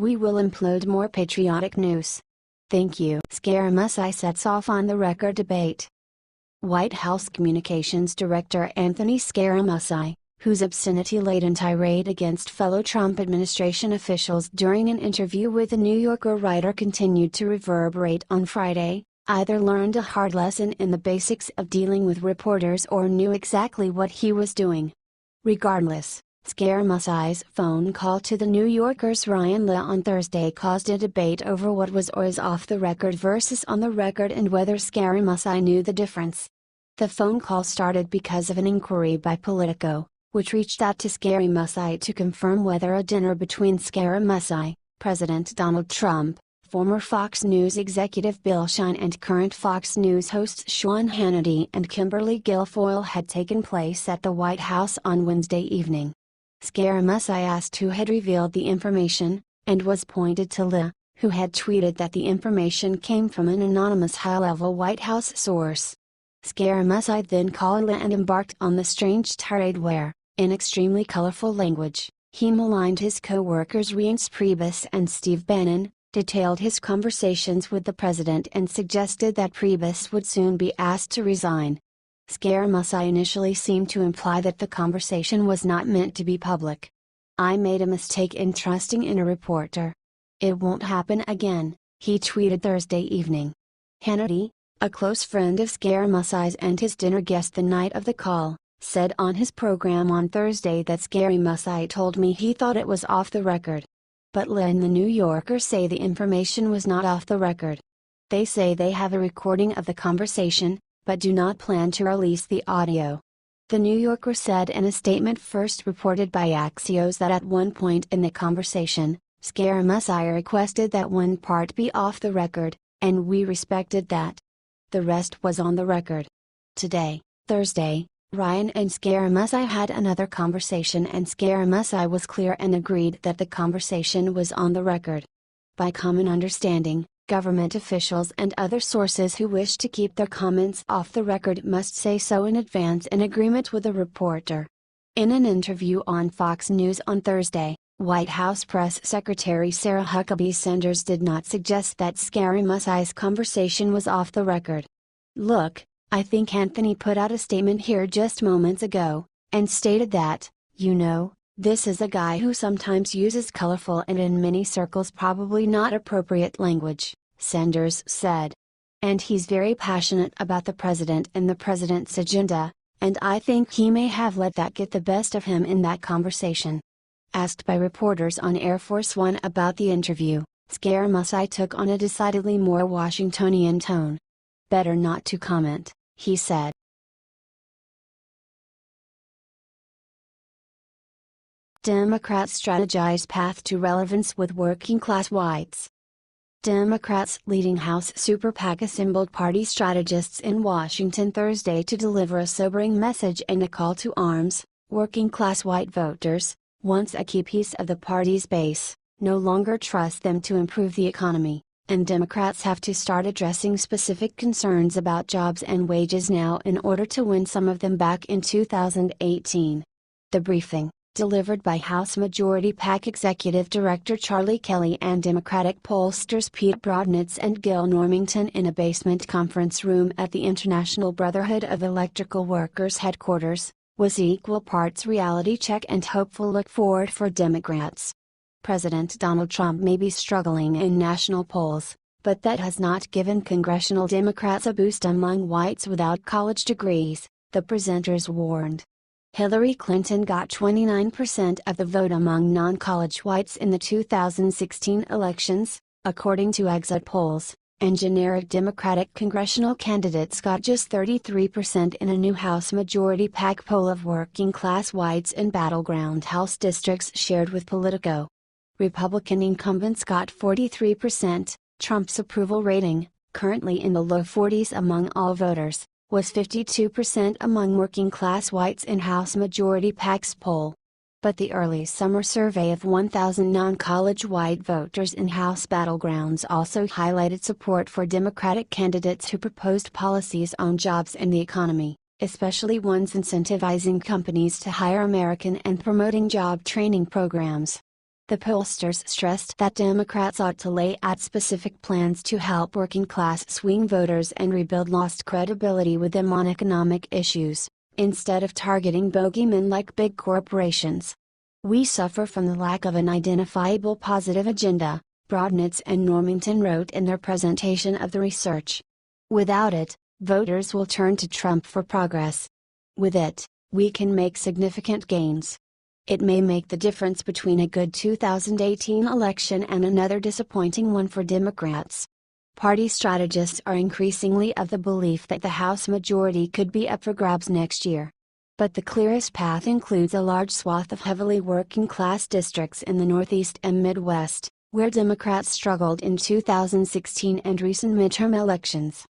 We will implode more patriotic news. Thank you. Scaramucci sets off on the record debate. White House Communications Director Anthony Scaramucci, whose obscenity-laden tirade against fellow Trump administration officials during an interview with the New Yorker writer continued to reverberate on Friday, either learned a hard lesson in the basics of dealing with reporters or knew exactly what he was doing. Regardless, Scaramucci's phone call to the New Yorker's Ryan Leigh on Thursday caused a debate over what was or is off the record versus on the record and whether Scaramucci knew the difference. The phone call started because of an inquiry by Politico, which reached out to Scaramucci to confirm whether a dinner between Scaramucci, President Donald Trump, former Fox News executive Bill Shine and current Fox News hosts Sean Hannity and Kimberly Guilfoyle had taken place at the White House on Wednesday evening. Scaramucci asked who had revealed the information, and was pointed to Leigh, who had tweeted that the information came from an anonymous high-level White House source. Scaramucci then called Leigh and embarked on the strange tirade where, in extremely colorful language, he maligned his co-workers Reince Priebus and Steve Bannon, detailed his conversations with the president and suggested that Priebus would soon be asked to resign. Scaramucci initially seemed to imply that the conversation was not meant to be public. "I made a mistake in trusting in a reporter. It won't happen again," he tweeted Thursday evening. Hannity, a close friend of Scaramucci's and his dinner guest the night of the call, said on his program on Thursday that Scaramucci told me he thought it was off the record. But Leigh and the New Yorker say the information was not off the record. They say they have a recording of the conversation, but do not plan to release the audio. The New Yorker said in a statement first reported by Axios that at one point in the conversation, Scaramucci requested that one part be off the record, and we respected that. The rest was on the record. Today, Thursday, Ryan and Scaramucci had another conversation and Scaramucci was clear and agreed that the conversation was on the record. By common understanding, government officials and other sources who wish to keep their comments off the record must say so in advance in agreement with the reporter. In an interview on Fox News on Thursday, White House Press Secretary Sarah Huckabee Sanders did not suggest that Scaramucci's conversation was off the record. "Look, I think Anthony put out a statement here just moments ago, and stated that, this is a guy who sometimes uses colorful and in many circles probably not appropriate language," Sanders said. "And he's very passionate about the president and the president's agenda, and I think he may have let that get the best of him in that conversation." Asked by reporters on Air Force One about the interview, Scaramucci took on a decidedly more Washingtonian tone. "Better not to comment," he said. Democrats strategize path to relevance with working-class whites. Democrats leading House Super PAC assembled party strategists in Washington Thursday to deliver a sobering message and a call to arms. Working-class white voters, once a key piece of the party's base, no longer trust them to improve the economy, and Democrats have to start addressing specific concerns about jobs and wages now in order to win some of them back in 2018. The briefing, delivered by House Majority PAC Executive Director Charlie Kelly and Democratic pollsters Pete Brodnitz and Gil Normington in a basement conference room at the International Brotherhood of Electrical Workers headquarters, was equal parts reality check and hopeful look forward for Democrats. President Donald Trump may be struggling in national polls, but that has not given congressional Democrats a boost among whites without college degrees, the presenters warned. Hillary Clinton got 29% of the vote among non-college whites in the 2016 elections, according to exit polls, and generic Democratic congressional candidates got just 33% in a new House Majority PAC poll of working-class whites in battleground House districts shared with Politico. Republican incumbents got 43%. Trump's approval rating, currently in the low 40s among all voters, was 52% among working-class whites in House Majority PAC's poll. But the early summer survey of 1,000 non-college white voters in House battlegrounds also highlighted support for Democratic candidates who proposed policies on jobs and the economy, especially ones incentivizing companies to hire American and promoting job training programs. The pollsters stressed that Democrats ought to lay out specific plans to help working-class swing voters and rebuild lost credibility with them on economic issues, instead of targeting bogeymen like big corporations. "We suffer from the lack of an identifiable positive agenda," Broadnitz and Normington wrote in their presentation of the research. "Without it, voters will turn to Trump for progress. With it, we can make significant gains. It may make the difference between a good 2018 election and another disappointing one for Democrats." Party strategists are increasingly of the belief that the House majority could be up for grabs next year. But the clearest path includes a large swath of heavily working-class districts in the Northeast and Midwest, where Democrats struggled in 2016 and recent midterm elections.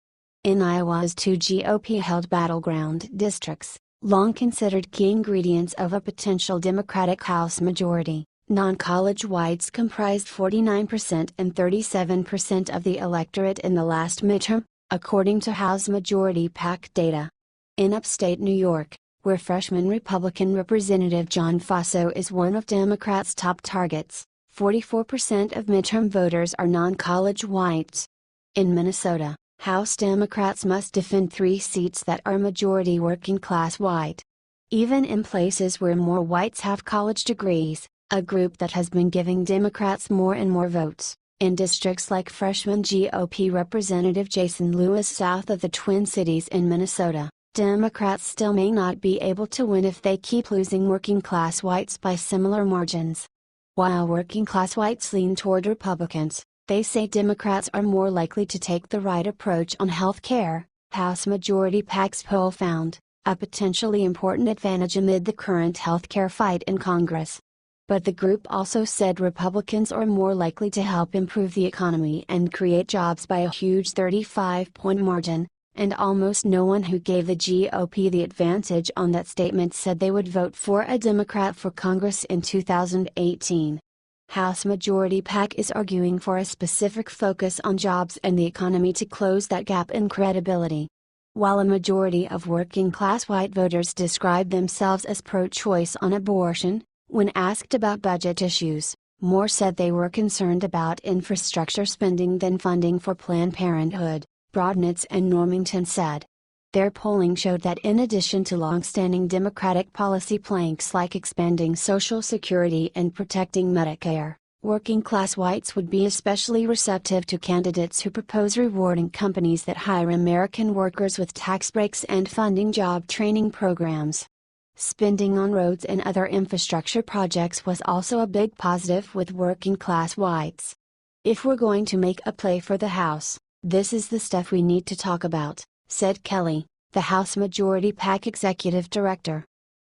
In Iowa's two GOP-held battleground districts, long considered key ingredients of a potential Democratic House majority, non-college whites comprised 49% and 37% of the electorate in the last midterm, according to House Majority PAC data. In upstate New York, where freshman Republican Representative John Faso is one of Democrats' top targets, 44% of midterm voters are non-college whites. In Minnesota, House Democrats must defend 3 seats that are majority working-class white. Even in places where more whites have college degrees, a group that has been giving Democrats more and more votes, in districts like freshman GOP Representative Jason Lewis south of the Twin Cities in Minnesota, Democrats still may not be able to win if they keep losing working-class whites by similar margins. While working-class whites lean toward Republicans, they say Democrats are more likely to take the right approach on health care, House Majority PAC's poll found, a potentially important advantage amid the current health care fight in Congress. But the group also said Republicans are more likely to help improve the economy and create jobs by a huge 35-point margin, and almost no one who gave the GOP the advantage on that statement said they would vote for a Democrat for Congress in 2018. House Majority PAC is arguing for a specific focus on jobs and the economy to close that gap in credibility. While a majority of working-class white voters describe themselves as pro-choice on abortion, when asked about budget issues, more said they were concerned about infrastructure spending than funding for Planned Parenthood, Broadnitz and Normington said. Their polling showed that in addition to long-standing Democratic policy planks like expanding Social Security and protecting Medicare, working-class whites would be especially receptive to candidates who propose rewarding companies that hire American workers with tax breaks and funding job training programs. Spending on roads and other infrastructure projects was also a big positive with working-class whites. "If we're going to make a play for the House, this is the stuff we need to talk about," said Kelly, the House Majority PAC executive director.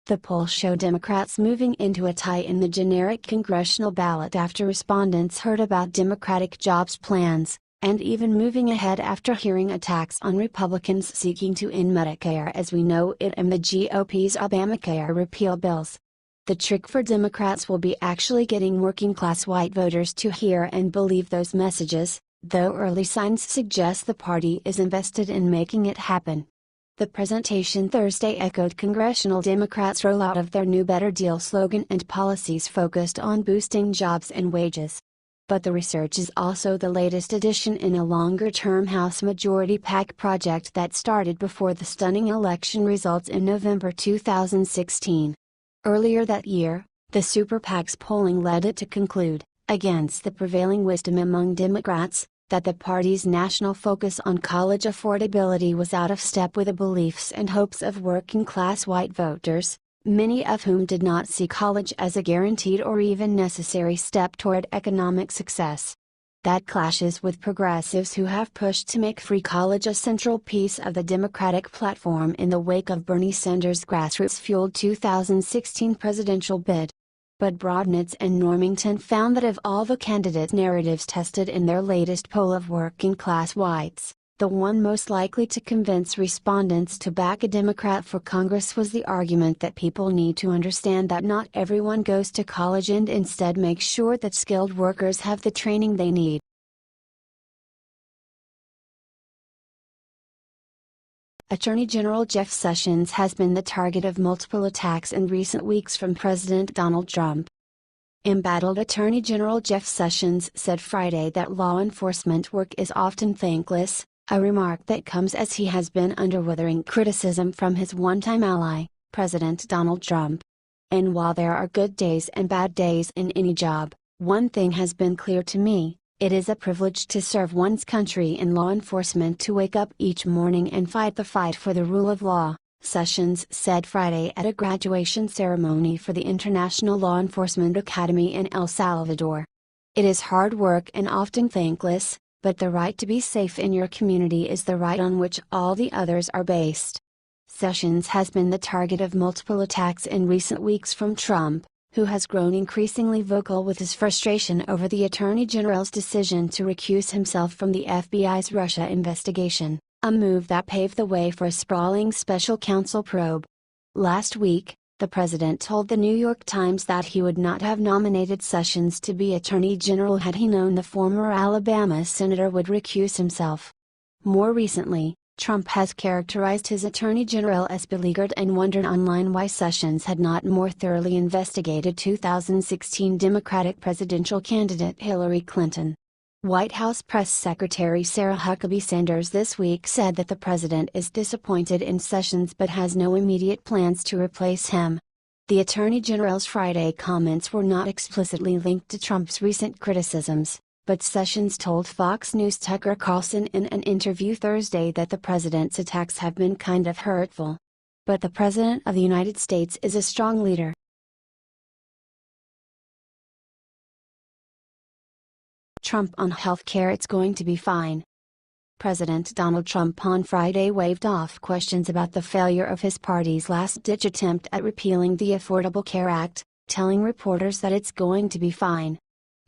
The polls show Democrats moving into a tie in the generic congressional ballot after respondents heard about Democratic jobs plans, and even moving ahead after hearing attacks on Republicans seeking to end Medicare as we know it and the GOP's Obamacare repeal bills. The trick for Democrats will be actually getting working-class white voters to hear and believe those messages, though early signs suggest the party is invested in making it happen. The presentation Thursday echoed congressional Democrats' rollout of their New Better Deal slogan and policies focused on boosting jobs and wages. But the research is also the latest addition in a longer-term House Majority PAC project that started before the stunning election results in November 2016. Earlier that year, the Super PAC's polling led it to conclude, against the prevailing wisdom among Democrats, that the party's national focus on college affordability was out of step with the beliefs and hopes of working-class white voters, many of whom did not see college as a guaranteed or even necessary step toward economic success. That clashes with progressives who have pushed to make free college a central piece of the Democratic platform in the wake of Bernie Sanders' grassroots-fueled 2016 presidential bid. But Broadnitz and Normington found that of all the candidate narratives tested in their latest poll of working-class whites, the one most likely to convince respondents to back a Democrat for Congress was the argument that people need to understand that not everyone goes to college and instead make sure that skilled workers have the training they need. Attorney General Jeff Sessions has been the target of multiple attacks in recent weeks from President Donald Trump. Embattled Attorney General Jeff Sessions said Friday that law enforcement work is often thankless, a remark that comes as he has been under withering criticism from his one-time ally, President Donald Trump. And while there are good days and bad days in any job, one thing has been clear to me: it is a privilege to serve one's country in law enforcement, to wake up each morning and fight the fight for the rule of law, Sessions said Friday at a graduation ceremony for the International Law Enforcement Academy in El Salvador. It is hard work and often thankless, but the right to be safe in your community is the right on which all the others are based. Sessions has been the target of multiple attacks in recent weeks from Trump, who has grown increasingly vocal with his frustration over the Attorney General's decision to recuse himself from the FBI's Russia investigation, a move that paved the way for a sprawling special counsel probe. Last week, the president told the New York Times that he would not have nominated Sessions to be Attorney General had he known the former Alabama senator would recuse himself. More recently, Trump has characterized his Attorney General as beleaguered and wondered online why Sessions had not more thoroughly investigated 2016 Democratic presidential candidate Hillary Clinton. White House Press Secretary Sarah Huckabee Sanders this week said that the president is disappointed in Sessions but has no immediate plans to replace him. The Attorney General's Friday comments were not explicitly linked to Trump's recent criticisms, but Sessions told Fox News' Tucker Carlson in an interview Thursday that the president's attacks have been kind of hurtful. But the President of the United States is a strong leader. Trump on healthcare: it's going to be fine. President Donald Trump on Friday waved off questions about the failure of his party's last-ditch attempt at repealing the Affordable Care Act, telling reporters that it's going to be fine.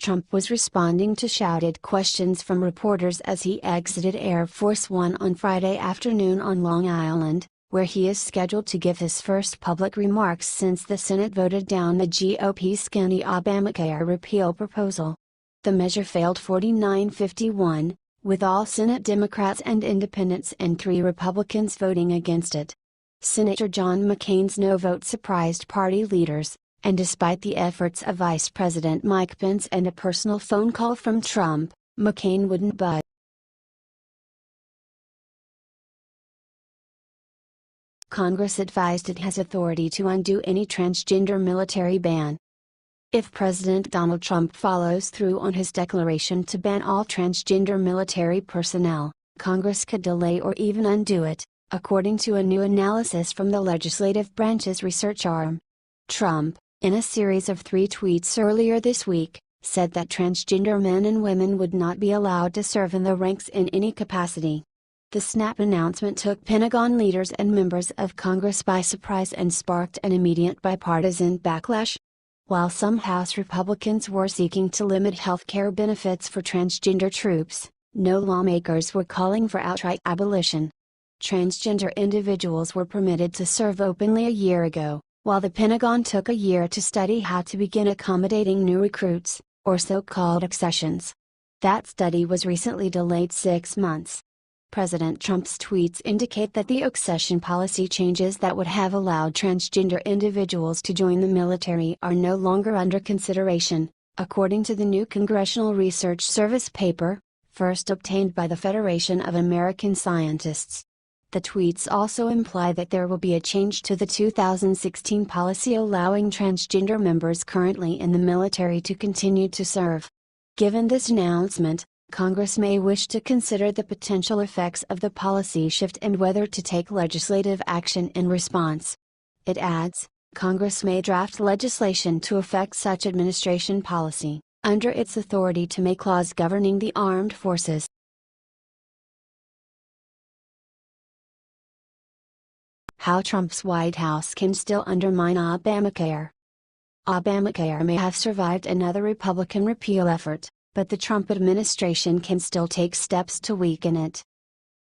Trump was responding to shouted questions from reporters as he exited Air Force One on Friday afternoon on Long Island, where he is scheduled to give his first public remarks since the Senate voted down the GOP's skinny Obamacare repeal proposal. The measure failed 49-51, with all Senate Democrats and Independents and 3 Republicans voting against it. Senator John McCain's no vote surprised party leaders, and despite the efforts of Vice President Mike Pence and a personal phone call from Trump, McCain wouldn't budge. Congress advised it has authority to undo any transgender military ban. If President Donald Trump follows through on his declaration to ban all transgender military personnel, Congress could delay or even undo it, according to a new analysis from the legislative branch's research arm. Trump, in a series of 3 tweets earlier this week, said that transgender men and women would not be allowed to serve in the ranks in any capacity. The snap announcement took Pentagon leaders and members of Congress by surprise and sparked an immediate bipartisan backlash. While some House Republicans were seeking to limit health care benefits for transgender troops, no lawmakers were calling for outright abolition. Transgender individuals were permitted to serve openly a year ago, while the Pentagon took a year to study how to begin accommodating new recruits, or so-called accessions. That study was recently delayed 6 months. President Trump's tweets indicate that the accession policy changes that would have allowed transgender individuals to join the military are no longer under consideration, according to the new Congressional Research Service paper, first obtained by the Federation of American Scientists. The tweets also imply that there will be a change to the 2016 policy allowing transgender members currently in the military to continue to serve. Given this announcement, Congress may wish to consider the potential effects of the policy shift and whether to take legislative action in response. It adds, Congress may draft legislation to affect such administration policy, under its authority to make laws governing the armed forces. How Trump's White House can still undermine Obamacare. Obamacare may have survived another Republican repeal effort, but the Trump administration can still take steps to weaken it.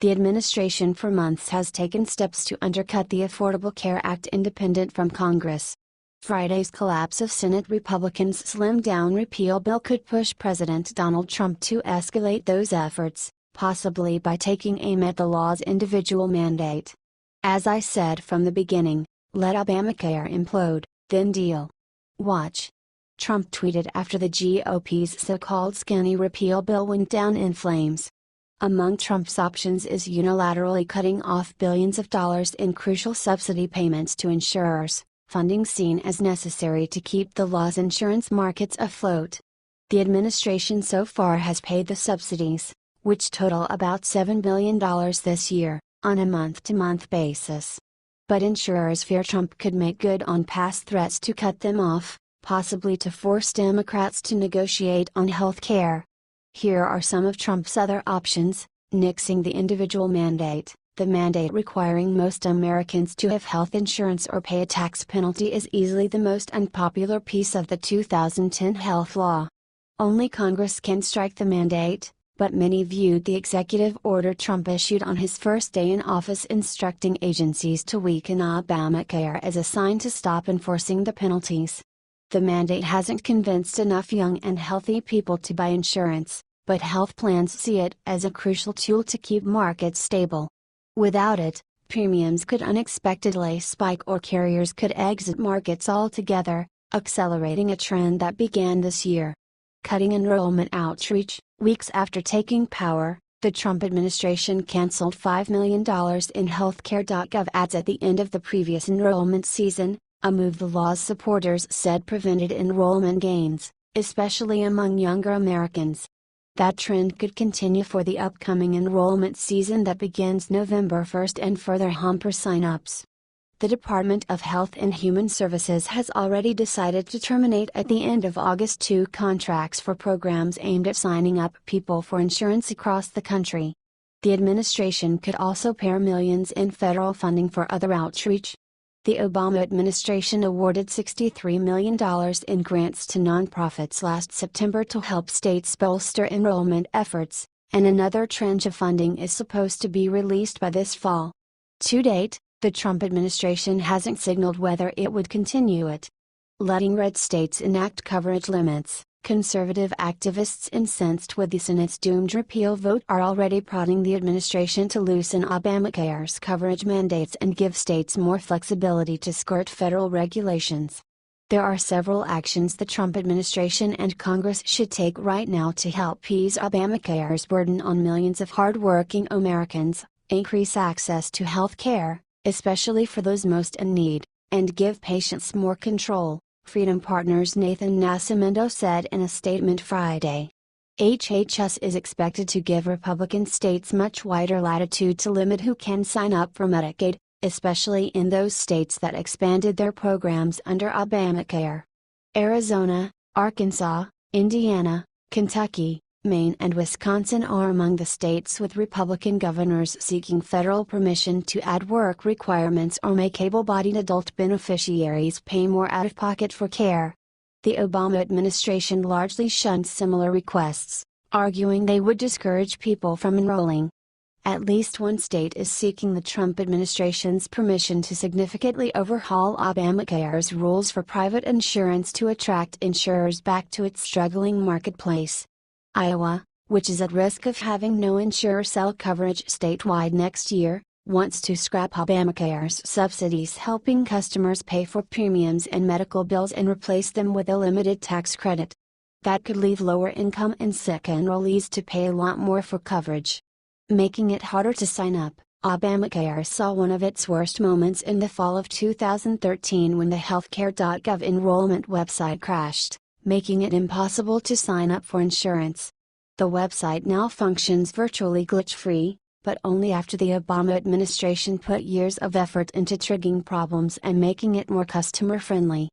The administration for months has taken steps to undercut the Affordable Care Act independent from Congress. Friday's collapse of Senate Republicans' slimmed-down repeal bill could push President Donald Trump to escalate those efforts, possibly by taking aim at the law's individual mandate. As I said from the beginning, let Obamacare implode, then deal. Watch. Trump tweeted after the GOP's so-called skinny repeal bill went down in flames. Among Trump's options is unilaterally cutting off billions of dollars in crucial subsidy payments to insurers, funding seen as necessary to keep the law's insurance markets afloat. The administration so far has paid the subsidies, which total about $7 billion this year, on a month-to-month basis. But insurers fear Trump could make good on past threats to cut them off, possibly to force Democrats to negotiate on health care. Here are some of Trump's other options: nixing the individual mandate. The mandate requiring most Americans to have health insurance or pay a tax penalty is easily the most unpopular piece of the 2010 health law. Only Congress can strike the mandate, but many viewed the executive order Trump issued on his first day in office instructing agencies to weaken Obamacare as a sign to stop enforcing the penalties. The mandate hasn't convinced enough young and healthy people to buy insurance, but health plans see it as a crucial tool to keep markets stable. Without it, premiums could unexpectedly spike or carriers could exit markets altogether, accelerating a trend that began this year. Cutting enrollment outreach. Weeks after taking power, the Trump administration canceled $5 million in healthcare.gov ads at the end of the previous enrollment season, a move the law's supporters said prevented enrollment gains, especially among younger Americans. That trend could continue for the upcoming enrollment season that begins November 1st and further hamper sign-ups. The Department of Health and Human Services has already decided to terminate at the end of August 2 contracts for programs aimed at signing up people for insurance across the country. The administration could also pare millions in federal funding for other outreach. The Obama administration awarded $63 million in grants to nonprofits last September to help states bolster enrollment efforts, and another tranche of funding is supposed to be released by this fall. To date, the Trump administration hasn't signaled whether it would continue it. Letting red states enact coverage limits. Conservative activists incensed with the Senate's doomed repeal vote are already prodding the administration to loosen Obamacare's coverage mandates and give states more flexibility to skirt federal regulations. There are several actions the Trump administration and Congress should take right now to help ease Obamacare's burden on millions of hardworking Americans, increase access to health care, especially for those most in need, and give patients more control, Freedom Partners' Nathan Nascimento said in a statement Friday. HHS is expected to give Republican states much wider latitude to limit who can sign up for Medicaid, especially in those states that expanded their programs under Obamacare. Arizona, Arkansas, Indiana, Kentucky, Maine and Wisconsin are among the states with Republican governors seeking federal permission to add work requirements or make able-bodied adult beneficiaries pay more out-of-pocket for care. The Obama administration largely shunned similar requests, arguing they would discourage people from enrolling. At least one state is seeking the Trump administration's permission to significantly overhaul Obamacare's rules for private insurance to attract insurers back to its struggling marketplace. Iowa, which is at risk of having no insurer sell coverage statewide next year, wants to scrap Obamacare's subsidies helping customers pay for premiums and medical bills and replace them with a limited tax credit. That could leave lower income and sick enrollees to pay a lot more for coverage. Making it harder to sign up, Obamacare saw one of its worst moments in the fall of 2013 when the healthcare.gov enrollment website crashed, making it impossible to sign up for insurance. The website now functions virtually glitch-free, but only after the Obama administration put years of effort into triggering problems and making it more customer-friendly.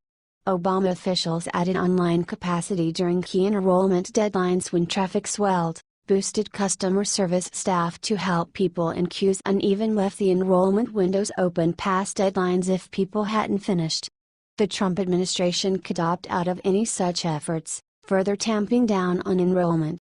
Obama officials added online capacity during key enrollment deadlines when traffic swelled, boosted customer service staff to help people in queues, and even left the enrollment windows open past deadlines if people hadn't finished. The Trump administration could opt out of any such efforts, further tamping down on enrollment.